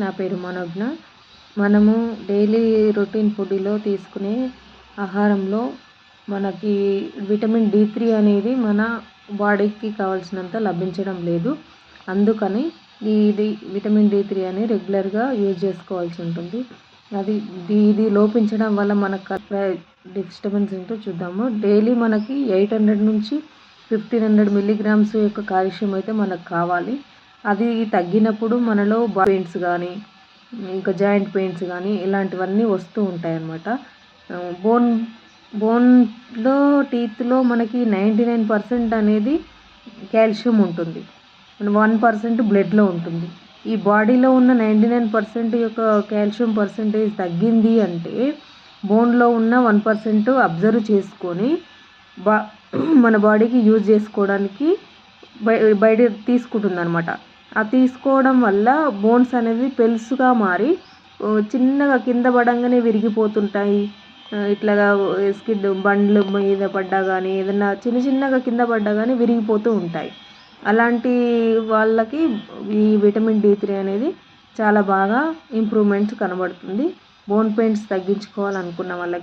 నా పేరు మనోజ్ఞ. మనము డైలీ రొటీన్ ఫుడ్‌లో తీసుకునే ఆహారంలో మనకి విటమిన్ D3 అనేది మన బాడీకి కావాల్సినంత లభించడం లేదు. అందుకని ఇది విటమిన్ D3 అని రెగ్యులర్‌గా యూజ్ చేసుకోవాల్సి ఉంటుంది. ఇది లోపించడం వల్ల మనకు డిస్టర్బెన్స్ ఏంటో చూద్దాము. డైలీ మనకి 800 నుంచి 1500 మిల్లీగ్రామ్స్ యొక్క కాల్షియం అయితే మనకు కావాలి. అది తగ్గినప్పుడు మనలో పెయిన్స్ కానీ, ఇంకా జాయింట్ పెయిన్స్ కానీ ఇలాంటివన్నీ వస్తూ ఉంటాయన్నమాట. బోన్లో టీత్లో మనకి 99% అనేది కాల్షియం ఉంటుంది, 1% బ్లడ్లో ఉంటుంది. ఈ బాడీలో ఉన్న 99% యొక్క కాల్షియం పర్సెంటేజ్ తగ్గింది అంటే బోన్లో ఉన్న 1% అబ్జర్వ్ చేసుకొని మన బాడీకి యూజ్ చేసుకోవడానికి బయట తీసుకుంటుందన్నమాట. ఆ తీసుకోవడం వల్ల బోన్స్ అనేది పెలుసుగా మారి చిన్నగా కింద పడంగానే విరిగిపోతుంటాయి. ఇట్లాగా బండ్ల మీద పడ్డా కానీ ఏదైనా చిన్నగా కింద పడ్డా కానీ విరిగిపోతూ ఉంటాయి. అలాంటి వాళ్ళకి ఈ విటమిన్ D3 అనేది చాలా బాగా ఇంప్రూవ్మెంట్స్ కనబడుతుంది. బోన్ పెయిన్స్ తగ్గించుకోవాలనుకున్న వాళ్ళకి